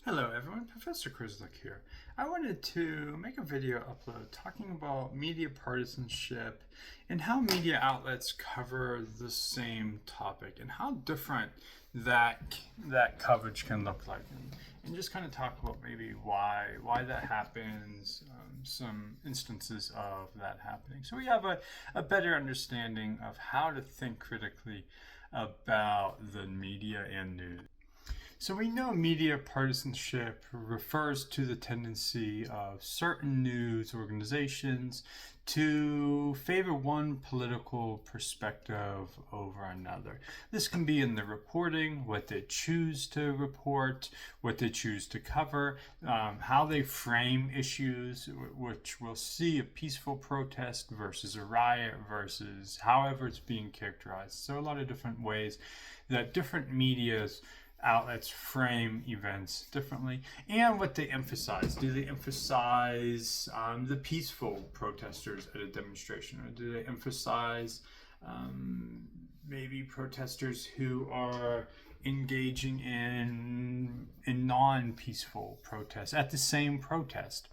Hello everyone, Professor Krislik here. I wanted to make a video upload talking about media partisanship and how media outlets cover the same topic and how different that coverage can look like, and just kind of talk about maybe why that happens, some instances of that happening, so we have a better understanding of how to think critically about the media and news. So we know media partisanship refers to the tendency of certain news organizations to favor one political perspective over another. This can be in the reporting, what they choose to report, what they choose to cover, how they frame issues, which we'll see a peaceful protest versus a riot versus however it's being characterized. So a lot of different ways that different medias outlets frame events differently, and what they emphasize. Do they emphasize the peaceful protesters at a demonstration, or do they emphasize maybe protesters who are engaging in non-peaceful protests at the same protest?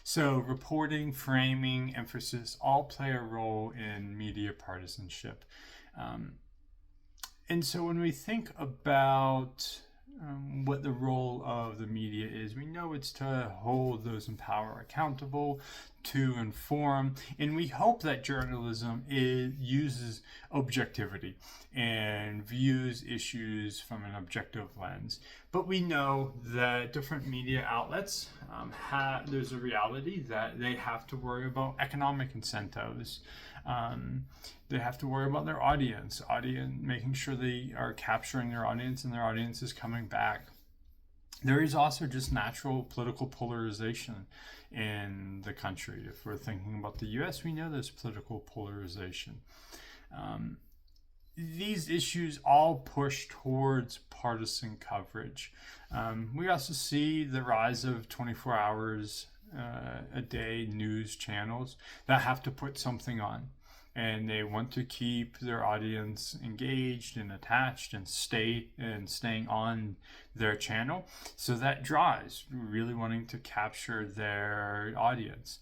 So reporting, framing, emphasis all play a role in media partisanship. And so when we think about what the role of the media is, we know it's to hold those in power accountable, to inform, and we hope that journalism uses objectivity and views issues from an objective lens. But we know that different media outlets there's a reality that they have to worry about economic incentives. They have to worry about their audience, making sure they are capturing their audience and their audience is coming back. There is also just natural political polarization in the country. If we're thinking about the US, we know there's political polarization. These issues all push towards partisan coverage. We also see the rise of 24 hours a day news channels that have to put something on, and they want to keep their audience engaged and attached and staying on their channel. So that drives really wanting to capture their audience.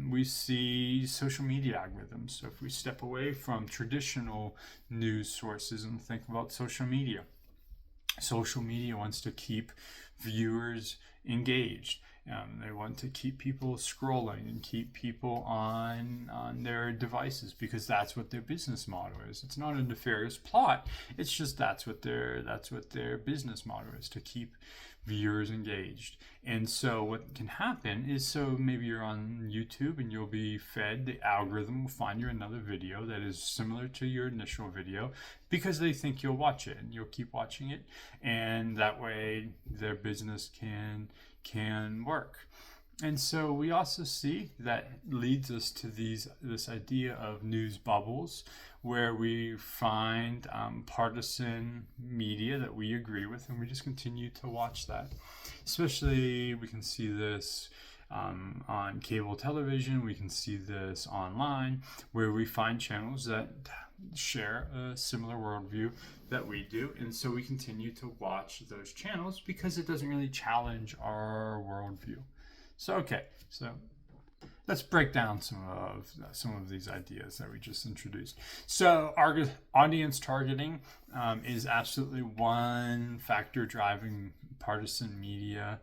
We see social media algorithms. So if we step away from traditional news sources and think about social media wants to keep viewers engaged. They want to keep people scrolling and keep people on their devices because that's what their business model is. It's not a nefarious plot. It's just that's what their business model is, to keep viewers engaged. And so what can happen is, so maybe you're on YouTube and you'll be fed, the algorithm will find you another video that is similar to your initial video because they think you'll watch it, and you'll keep watching it, and that way their business can work. And so we also see that leads us to this idea of news bubbles, where we find partisan media that we agree with, and we just continue to watch that. Especially we can see this on cable television, we can see this online, where we find channels that share a similar worldview that we do, and so we continue to watch those channels because it doesn't really challenge our worldview. So let's break down some of these ideas that we just introduced. So our audience targeting is absolutely one factor driving partisan media.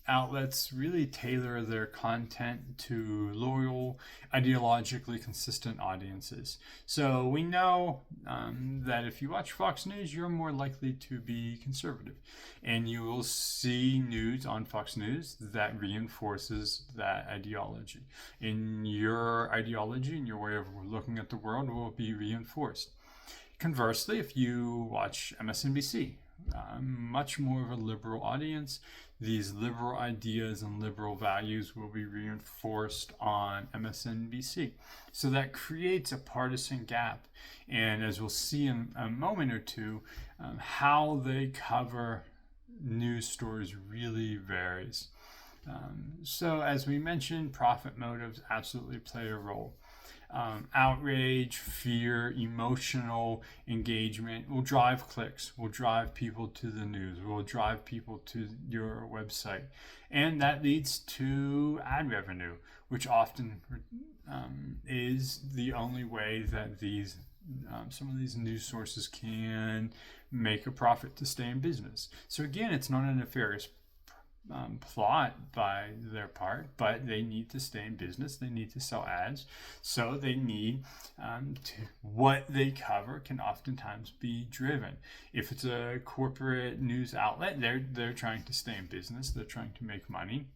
Outlets really tailor their content to loyal, ideologically consistent audiences. So we know that if you watch Fox News, you're more likely to be conservative, and you will see news on Fox News that reinforces that ideology. And your ideology and your way of looking at the world will be reinforced. Conversely, if you watch MSNBC, much more of a liberal audience, these liberal ideas and liberal values will be reinforced on MSNBC. So that creates a partisan gap. And as we'll see in a moment or two, how they cover news stories really varies. So as we mentioned, profit motives absolutely play a role. Outrage, fear, emotional engagement will drive clicks, will drive people to the news, will drive people to your website. And that leads to ad revenue, which often is the only way that some of these news sources can make a profit to stay in business. So again, it's not a nefarious plot by their part, but they need to stay in business. They need to sell ads, so they need what they cover can oftentimes be driven. If it's a corporate news outlet, they're trying to stay in business. They're trying to make money.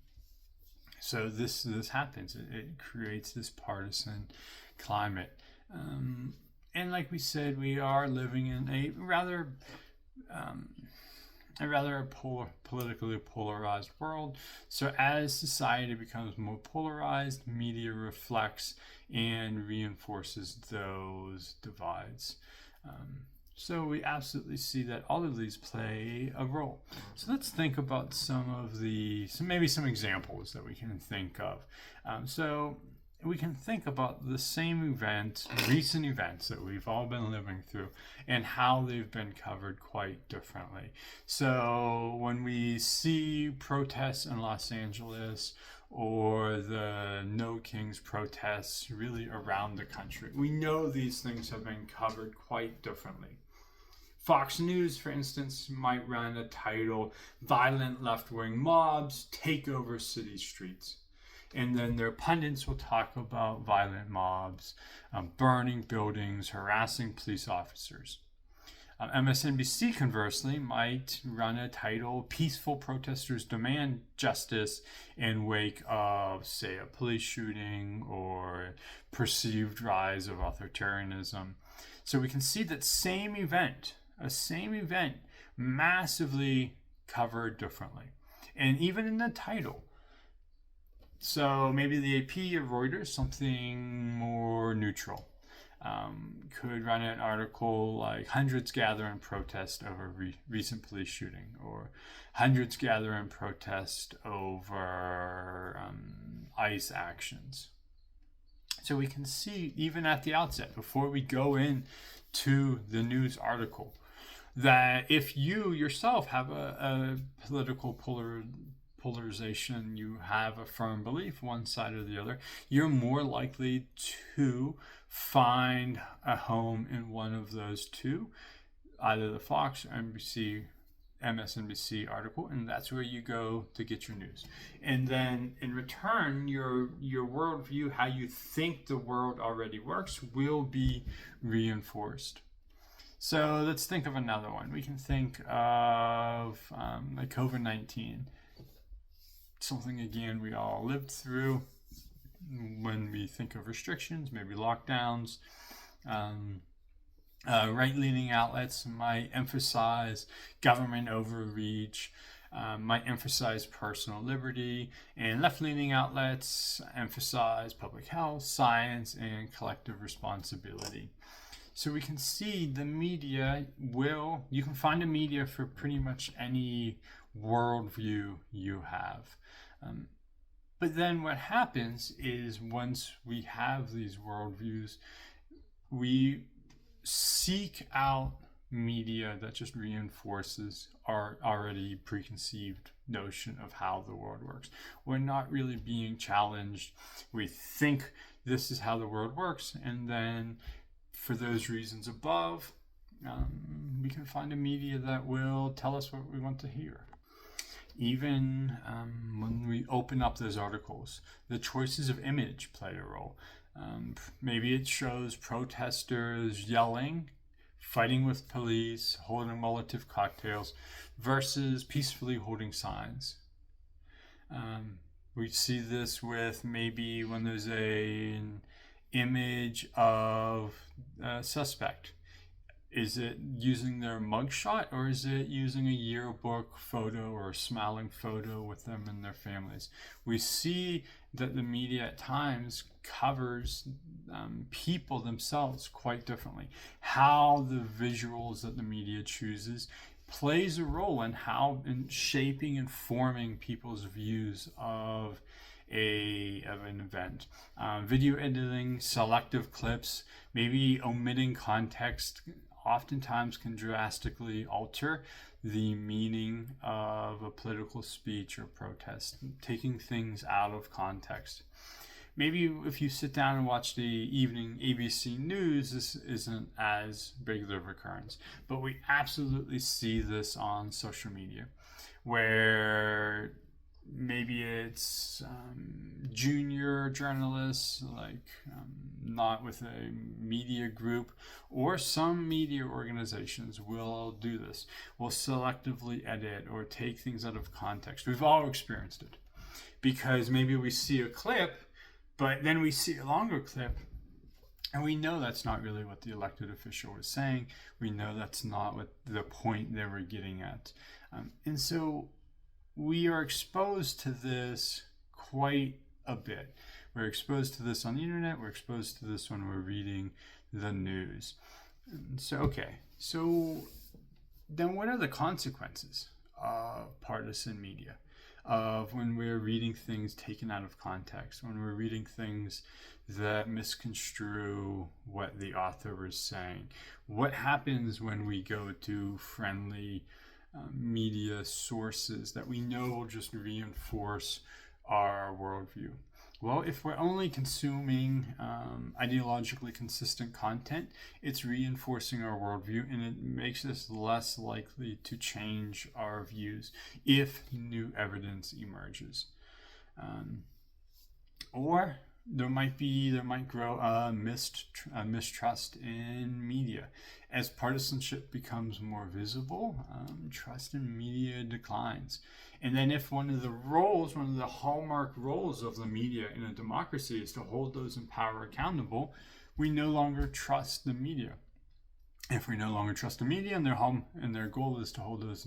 So this happens. It creates this partisan climate. And like we said, we are living in a rather politically polarized world. So as society becomes more polarized, media reflects and reinforces those divides. So we absolutely see that all of these play a role. So let's think about some examples that we can think of. So we can think about the same events, recent events that we've all been living through, and how they've been covered quite differently. So when we see protests in Los Angeles or the No Kings protests really around the country, we know these things have been covered quite differently. Fox News, for instance, might run a title, "Violent Left-Wing Mobs Take Over City Streets." And then their pundits will talk about violent mobs, burning buildings, harassing police officers. MSNBC, conversely, might run a title, "Peaceful Protesters Demand Justice in Wake of, say, a police shooting or perceived rise of authoritarianism." So we can see that same event, massively covered differently. And even in the title. So maybe the AP or Reuters, something more neutral, could run an article like "Hundreds Gather in Protest Over Recent Police Shooting," or "Hundreds Gather in Protest Over ICE Actions." So we can see even at the outset, before we go into the news article, that if you yourself have a political polarization, you have a firm belief, one side or the other, you're more likely to find a home in one of those two, either the Fox or MSNBC article, and that's where you go to get your news. And then in return, your worldview, how you think the world already works, will be reinforced. So let's think of another one. We can think of like COVID-19. Something, again, we all lived through when we think of restrictions, maybe lockdowns. Right-leaning outlets might emphasize government overreach, might emphasize personal liberty, and left-leaning outlets emphasize public health, science, and collective responsibility. So we can see the media you can find a media for pretty much any worldview you have. But then what happens is, once we have these worldviews, we seek out media that just reinforces our already preconceived notion of how the world works. We're not really being challenged. We think this is how the world works, and then for those reasons above, we can find a media that will tell us what we want to hear. Even when we open up those articles, the choices of image play a role. Maybe it shows protesters yelling, fighting with police, holding Molotov cocktails, versus peacefully holding signs. We see this with maybe when there's an image of a suspect. Is it using their mugshot, or is it using a yearbook photo or a smiling photo with them and their families? We see that the media at times covers people themselves quite differently. How the visuals that the media chooses plays a role in shaping and forming people's views of of an event. Video editing, selective clips, maybe omitting context oftentimes can drastically alter the meaning of a political speech or protest, taking things out of context. Maybe if you sit down and watch the evening ABC news, this isn't as big of a recurrence. But we absolutely see this on social media, where maybe it's junior journalists, like not with a media group, or some media organizations will do this, will selectively edit or take things out of context. We've all experienced it, because maybe we see a clip, but then we see a longer clip, and we know that's not really what the elected official was saying. We know that's not what the point they were getting at. And so we are exposed to this quite a bit. We're exposed to this on the internet. We're exposed to this when we're reading the news. So then what are the consequences of partisan media? Of when we're reading things taken out of context, when we're reading things that misconstrue what the author was saying. What happens when we go to friendly media sources that we know will just reinforce our worldview? Well, if we're only consuming ideologically consistent content, it's reinforcing our worldview, and it makes us less likely to change our views if new evidence emerges. Or there might grow a mistrust in media. As partisanship becomes more visible, trust in media declines. And then if one of the hallmark roles of the media in a democracy is to hold those in power accountable, we no longer trust the media. If we no longer trust the media and their goal is to hold those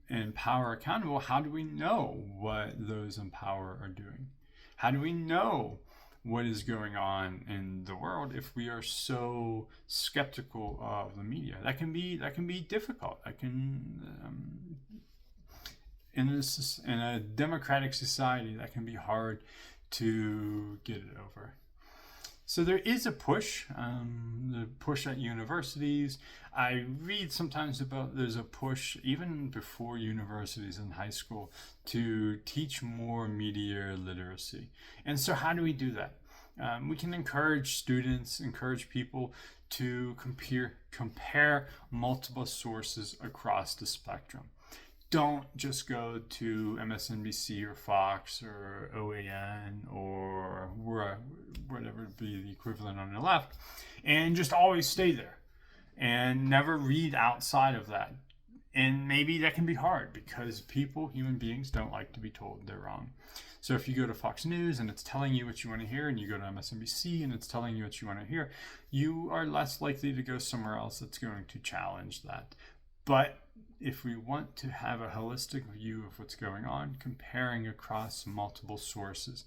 in power accountable, how do we know what those in power are doing? How do we know what is going on in the world if we are so skeptical of the media? That can be difficult. In a democratic society, that can be hard to get it over. So there is a push, the push at universities. I read sometimes about there's a push even before universities in high school to teach more media literacy. And so how do we do that? We can encourage students, encourage people to compare multiple sources across the spectrum. Don't just go to MSNBC or Fox or OAN or whatever would be the equivalent on the left, and just always stay there and never read outside of that. And maybe that can be hard because human beings don't like to be told they're wrong. So if you go to Fox News and it's telling you what you want to hear, and you go to MSNBC and it's telling you what you want to hear, you are less likely to go somewhere else that's going to challenge that. But if we want to have a holistic view of what's going on, comparing across multiple sources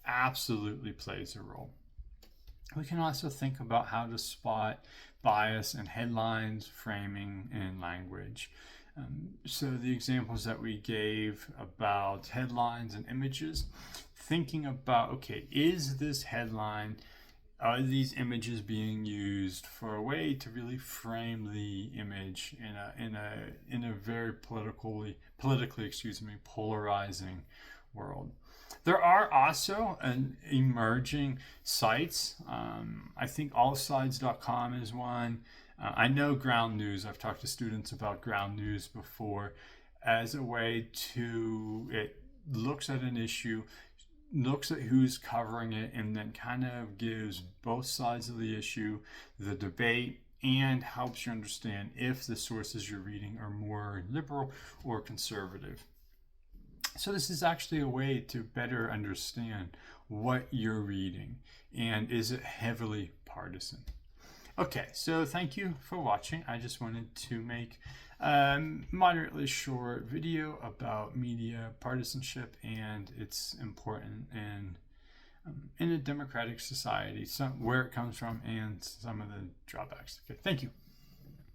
absolutely plays a role. We can also think about how to spot bias in headlines, framing, and language. So the examples that we gave about headlines and images, thinking about, okay, is this headline, are these images being used for a way to really frame the image in a very politically polarizing world? There are also emerging sites. I think allsides.com is one. I know Ground News. I've talked to students about Ground News before as a way it looks at an issue, looks at who's covering it, and then kind of gives both sides of the issue, the debate, and helps you understand if the sources you're reading are more liberal or conservative. So this is actually a way to better understand what you're reading, and is it heavily partisan? Okay, so thank you for watching. I just wanted to make a moderately short video about media partisanship and its importance in a democratic society, where it comes from, and some of the drawbacks. Okay, thank you.